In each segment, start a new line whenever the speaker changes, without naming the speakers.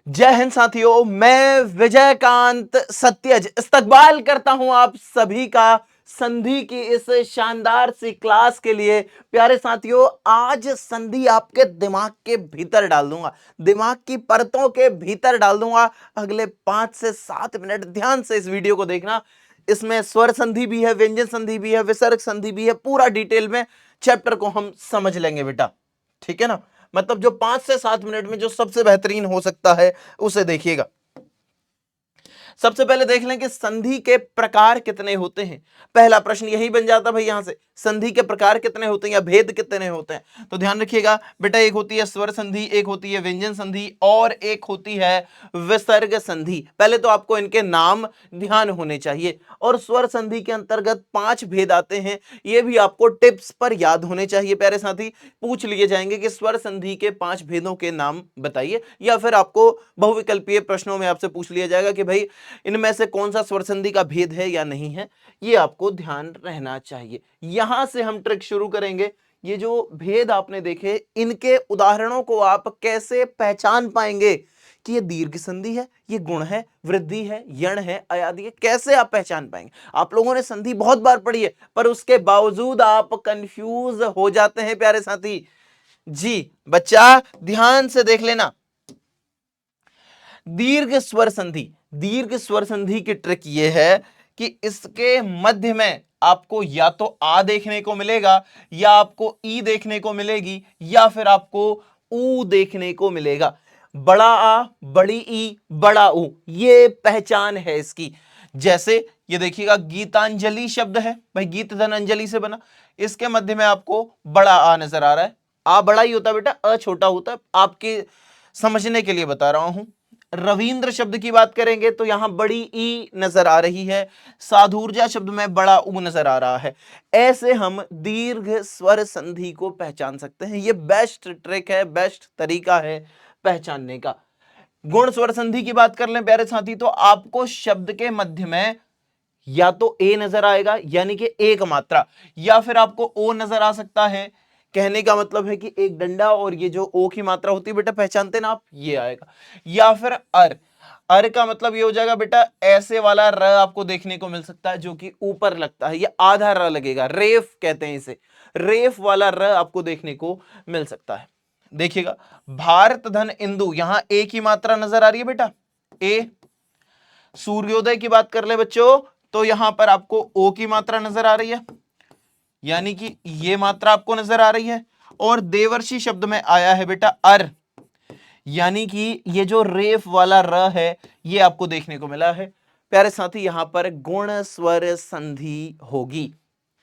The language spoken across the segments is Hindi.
जय हिंद साथियों, मैं विजयकांत सत्यज इस्तकबाल करता हूं आप सभी का संधि की इस शानदार सी क्लास के लिए। प्यारे साथियों, आज संधि आपके दिमाग के भीतर डाल दूंगा, दिमाग की परतों के भीतर डाल दूंगा। अगले 5 से 7 मिनट ध्यान से इस वीडियो को देखना। इसमें स्वर संधि भी है, व्यंजन संधि भी है, विसर्ग संधि भी है। पूरा डिटेल में चैप्टर को हम समझ लेंगे बेटा, ठीक है ना। मतलब जो 5 से 7 मिनट में जो सबसे बेहतरीन हो सकता है उसे देखिएगा। सबसे पहले देख लें कि संधि के प्रकार कितने होते हैं। पहला प्रश्न यही बन जाता भाई, यहां से संधि के प्रकार कितने होते हैं या भेद कितने होते हैं। तो ध्यान रखिएगा बेटा, एक होती है स्वर संधि, एक होती है व्यंजन संधि और एक होती है विसर्ग संधि। पहले तो आपको इनके नाम ध्यान होने चाहिए। और स्वर संधि के अंतर्गत 5 भेद आते हैं, ये भी आपको टिप्स पर याद होने चाहिए। प्यारे साथी, पूछ लिए जाएंगे कि स्वर संधि के 5 भेदों के नाम बताइए, या फिर आपको बहुविकल्पीय प्रश्नों में आपसे पूछ लिया जाएगा कि भाई इनमें से कौन सा स्वर संधि का भेद है या नहीं है। ये आपको ध्यान रहना चाहिए। यहां से हम ट्रिक शुरू करेंगे। ये जो भेद आपने देखे, इनके उदाहरणों को आप कैसे पहचान पाएंगे कि ये दीर्घ संधि है, ये गुण है, वृद्धि है, यण है, अयादि है, कैसे आप पहचान पाएंगे। आप लोगों ने संधि बहुत बार पढ़ी है, पर उसके बावजूद आप कंफ्यूज हो जाते हैं प्यारे साथी जी। बच्चा ध्यान से देख लेना। दीर्घ स्वर संधि, दीर्घ स्वर संधि की ट्रिक यह है कि इसके मध्य में आपको या तो आ देखने को मिलेगा, या आपको ई देखने को मिलेगी, या फिर आपको ऊ देखने को मिलेगा। बड़ा आ, बड़ी ई, बड़ा ऊ, ये पहचान है इसकी। जैसे ये देखिएगा, गीतांजलि शब्द है भाई, गीत धन अंजलि से बना। इसके मध्य में आपको बड़ा आ नजर आ रहा है। आ बड़ा ही होता है बेटा, अ छोटा होता है। आपके समझने के लिए बता रहा हूं। रविंद्र शब्द की बात करेंगे तो यहां बड़ी ई नजर आ रही है। साधुर्जा शब्द में बड़ा ऊ नजर आ रहा है। ऐसे हम दीर्घ स्वर संधि को पहचान सकते हैं। ये बेस्ट ट्रिक है, बेस्ट तरीका है पहचानने का। गुण स्वर संधि की बात कर लें प्यारे साथी, तो आपको शब्द के मध्य में या तो ए नजर आएगा यानी कि एक मात्रा, या फिर आपको ओ नजर आ सकता है। कहने का मतलब है कि एक डंडा और ये जो ओ की मात्रा होती है बेटा, पहचानते ना आप, ये आएगा। या फिर अर, अर का मतलब ये हो जाएगा बेटा, ऐसे वाला र आपको देखने को मिल सकता है जो कि ऊपर लगता है, ये आधा र लगेगा, रेफ कहते हैं इसे। रेफ वाला र आपको देखने को मिल सकता है। देखिएगा, भारत धन इंदु, यहां ए की मात्रा नजर आ रही है बेटा, ए। सूर्योदय की बात कर ले बच्चों, तो यहां पर आपको ओ की मात्रा नजर आ रही है, यानी कि ये मात्रा आपको नजर आ रही है। और देवर्षि शब्द में आया है बेटा अर, यानी कि ये जो रेफ वाला र है ये आपको देखने को मिला है। प्यारे साथी, यहां पर गुण स्वर संधि होगी।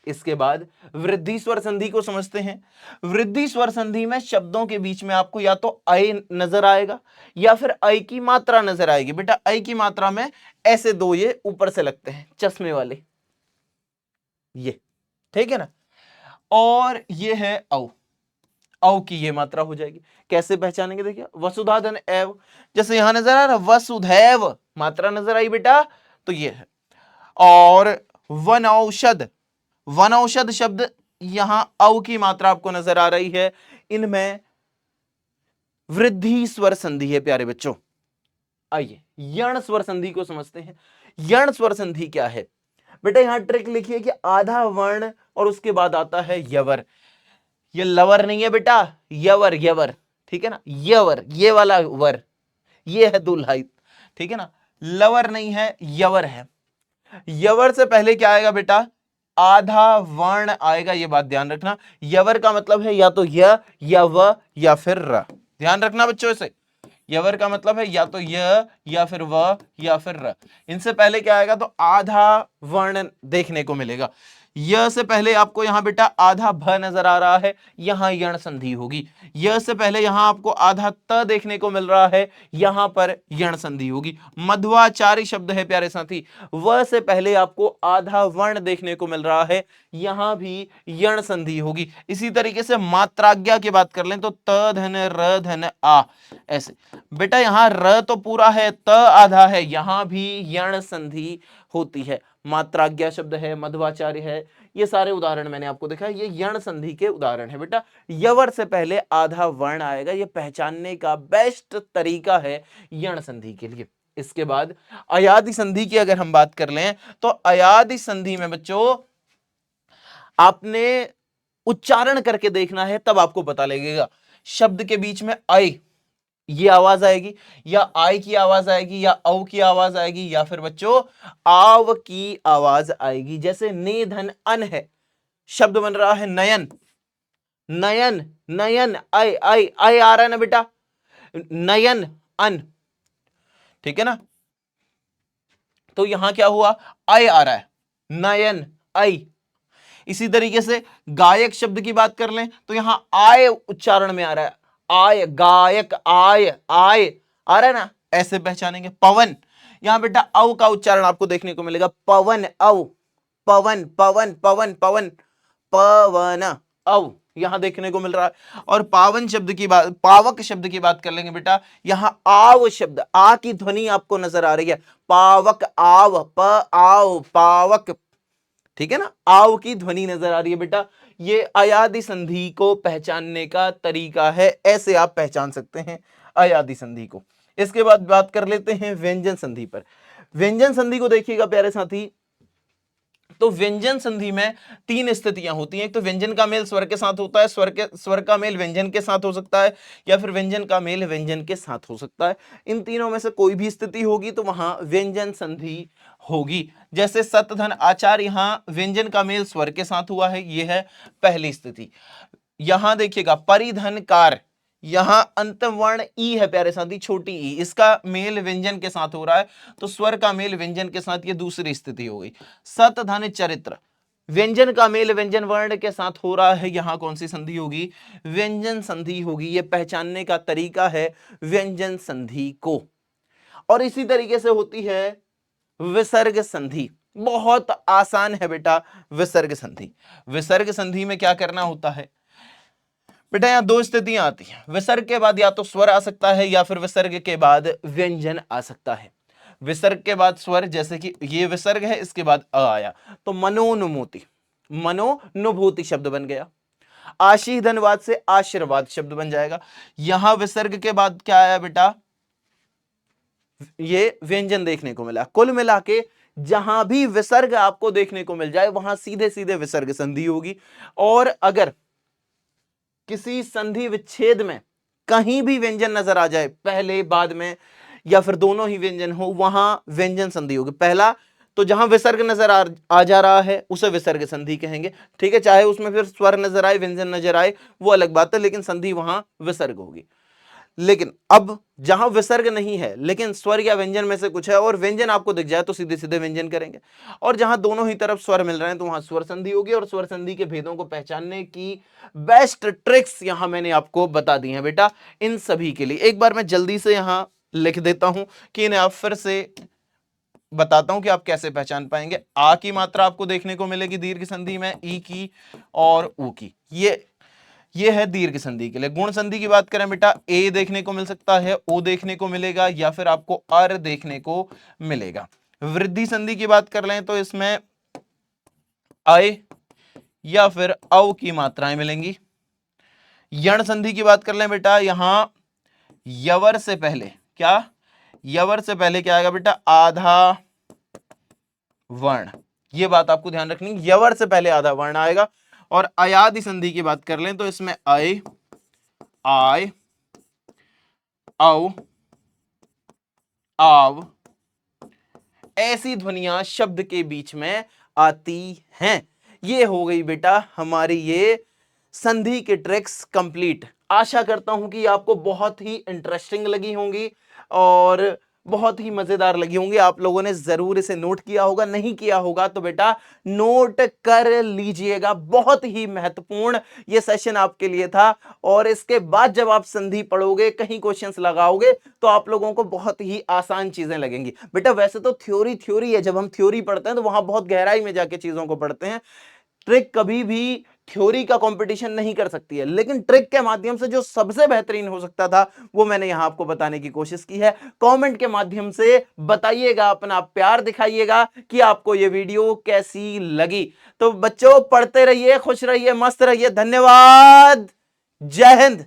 इसके बाद वृद्धि स्वर संधि को समझते हैं। वृद्धि स्वर संधि में शब्दों के बीच में आपको या तो अय नजर आएगा या फिर अय की मात्रा नजर आएगी। बेटा अय की मात्रा में ऐसे दो ये ऊपर से लगते हैं, चश्मे वाले, ये, ठीक है ना। और ये है औ, औ की ये मात्रा हो जाएगी। कैसे पहचानेंगे, देखिए, वसुधा धन एव, जैसे यहां नजर आ रहा वसुधैव, मात्रा नजर आई बेटा, तो ये है। और वन औषध, वन औषध शब्द, यहां औ की मात्रा आपको नजर आ रही है। इनमें वृद्धि स्वर संधि है प्यारे बच्चों। आइए यण स्वर संधि को समझते हैं। यण स्वर संधि क्या है बेटा, यहां ट्रिक लिखिए कि आधा वर्ण और उसके बाद आता है यवर। ये लवर नहीं है बेटा, यवर, यवर, ठीक है ना, यवर, ये वाला वर, ये है दुल्हाई, ठीक है ना। लवर नहीं है, यवर है। यवर से पहले क्या आएगा बेटा, आधा वर्ण आएगा, ये बात ध्यान रखना। यवर का मतलब है या तो य, या व, या फिर र। ध्यान रखना बच्चों इसे। यवर का मतलब है या तो य, या फिर व, या फिर र। इनसे पहले क्या आएगा, तो आधा वर्ण देखने को मिलेगा। य से पहले आपको यहां बेटा आधा भ नजर आ रहा है, यहां यण संधि होगी। य से पहले यहां आपको आधा त देखने को मिल रहा है, यहां पर यण संधि होगी। मध्वाचारी शब्द है प्यारे साथी, व से पहले आपको आधा वर्ण देखने को मिल रहा है, यहां भी यण संधि होगी। इसी तरीके से मात्राज्ञा की बात कर लें तो त धन र धन आ, ऐसे बेटा यहां र तो पूरा है, त आधा है, यहां भी यण संधि होती है। मात्राज्ञा शब्द है, मध्वाचार्य है, ये सारे उदाहरण मैंने आपको दिखाया, ये यण संधि के उदाहरण है बेटा। यवर से पहले आधा वर्ण आएगा, ये पहचानने का बेस्ट तरीका है यण संधि के लिए। इसके बाद अयादि संधि की अगर हम बात कर लें तो अयादि संधि में बच्चों आपने उच्चारण करके देखना है, तब आपको पता लगेगा। शब्द के बीच में आई ये आवाज आएगी, या आई की आवाज आएगी, या औ की आवाज आएगी, या फिर बच्चों आव की आवाज आएगी। जैसे ने धन अन है, शब्द बन रहा है नयन, नयन नयन आई आई आई आ रहा है ना बेटा, नयन अन, ठीक है ना। तो यहां क्या हुआ, आई आ रहा है, नयन आई। इसी तरीके से गायक शब्द की बात कर लें तो यहां आय उच्चारण में आ रहा है, आय गायक आय आय आ रहा है ना, ऐसे पहचानेंगे। पवन, यहां बेटा अव का उच्चारण आपको देखने को मिलेगा, पवन अव, पवन पवन पवन पवन पवन अव यहां देखने को मिल रहा है। और पावन शब्द की बात, पावक शब्द की बात कर लेंगे बेटा, यहां आव शब्द, आ की ध्वनि आपको नजर आ रही है, पावक आव, प आव पावक, ठीक है ना, आव की ध्वनि नजर आ रही है बेटा। ये अयादि संधि को पहचानने का तरीका है, ऐसे आप पहचान सकते हैं अयादि संधि को। इसके बाद बात कर लेते हैं व्यंजन संधि पर। व्यंजन संधि को देखिएगा प्यारे साथी, तो व्यंजन संधि में तीन स्थितियां होती हैं। एक तो व्यंजन का मेल स्वर के साथ होता है, स्वर का मेल व्यंजन के साथ हो सकता है, या फिर व्यंजन का मेल व्यंजन के साथ हो सकता है। इन तीनों में से कोई भी स्थिति होगी तो वहां व्यंजन संधि होगी। जैसे सत धन आचार, यहां व्यंजन का मेल स्वर के साथ हुआ है, यह है पहली स्थिति। यहां देखिएगा परिधन कार, यहां अंतिम वर्ण ई है प्यारे साथी, छोटी ई, इसका मेल व्यंजन के साथ हो रहा है, तो स्वर का मेल व्यंजन के साथ, ये दूसरी स्थिति हो गई। सत धन चरित्र, व्यंजन का मेल व्यंजन वर्ण के साथ हो रहा है, यहां कौन सी संधि होगी, व्यंजन संधि होगी। ये पहचानने का तरीका है व्यंजन संधि को। और इसी तरीके से होती है विसर्ग संधि, बहुत आसान है बेटा विसर्ग संधि। विसर्ग संधि में क्या करना होता है बेटा, यहां दो स्थितियां आती हैं। विसर्ग के बाद या तो स्वर आ सकता है, या फिर विसर्ग के बाद व्यंजन आ सकता है। विसर्ग के बाद स्वर, जैसे कि ये विसर्ग है, इसके बाद अ आया, तो मनोनुमोति, मनोनुभूति शब्द बन गया। आशीर्धनवाद से आशीर्वाद शब्द बन जाएगा। यहां विसर्ग के बाद क्या आया बेटा, ये व्यंजन देखने को मिला। कुल मिला के जहां भी विसर्ग आपको देखने को मिल जाए वहां सीधे सीधे विसर्ग संधि होगी। और अगर किसी संधि विच्छेद में कहीं भी व्यंजन नजर आ जाए, पहले बाद में या फिर दोनों ही व्यंजन हो, वहां व्यंजन संधि होगी। पहला तो जहां विसर्ग नजर आ जा रहा है उसे विसर्ग संधि कहेंगे, ठीक है, चाहे उसमें फिर स्वर नजर आए व्यंजन नजर आए वो अलग बात है, लेकिन संधि वहां विसर्ग होगी। लेकिन अब जहां विसर्ग नहीं है लेकिन स्वर या व्यंजन में से कुछ है और व्यंजन आपको दिख जाए तो सीधे सीधे व्यंजन करेंगे। और जहां दोनों ही तरफ स्वर मिल रहे हैं तो वहां स्वर संधि होगी। और स्वर संधि के भेदों को पहचानने की बेस्ट ट्रिक्स यहां मैंने आपको बता दी हैं बेटा इन सभी के लिए। एक बार मैं जल्दी से यहां लिख देता हूं कि इन्हें आप फिर से बताता हूं कि आप कैसे पहचान पाएंगे। आ की मात्रा आपको देखने को मिलेगी दीर्घ संधि में, ई की और ऊ की, ये है दीर्घ संधि के लिए। गुण संधि की बात करें बेटा, ए देखने को मिल सकता है, ओ देखने को मिलेगा, या फिर आपको अर देखने को मिलेगा। वृद्धि संधि की बात कर लें तो इसमें आय या फिर औ की मात्राएं मिलेंगी। यण संधि की बात कर लें बेटा, यहां यवर से पहले क्या, यवर से पहले क्या आएगा बेटा, आधा वर्ण। ये बात आपको ध्यान रखनी, यवर से पहले आधा वर्ण आएगा। और अयादि संधि की बात कर लें तो इसमें आय, आय, औ, आव, ऐसी ध्वनियां शब्द के बीच में आती हैं। ये हो गई बेटा हमारी ये संधि के ट्रिक्स कंप्लीट। आशा करता हूं कि आपको बहुत ही इंटरेस्टिंग लगी होंगी और बहुत ही मजेदार लगी होंगी। आप लोगों ने जरूर इसे नोट किया होगा, नहीं किया होगा तो बेटा नोट कर लीजिएगा। बहुत ही महत्वपूर्ण ये सेशन आपके लिए था। और इसके बाद जब आप संधि पढ़ोगे, कहीं क्वेश्चंस लगाओगे तो आप लोगों को बहुत ही आसान चीजें लगेंगी। बेटा वैसे तो थ्योरी है, जब हम थ्योरी पढ़ते हैं तो वहां बहुत गहराई में जाके चीजों को पढ़ते हैं। ट्रिक कभी भी थ्योरी का कंपटीशन नहीं कर सकती है, लेकिन ट्रिक के माध्यम से जो सबसे बेहतरीन हो सकता था वो मैंने यहां आपको बताने की कोशिश की है। कमेंट के माध्यम से बताइएगा, अपना प्यार दिखाइएगा कि आपको ये वीडियो कैसी लगी। तो बच्चों, पढ़ते रहिए, खुश रहिए, मस्त रहिए। धन्यवाद। जय हिंद।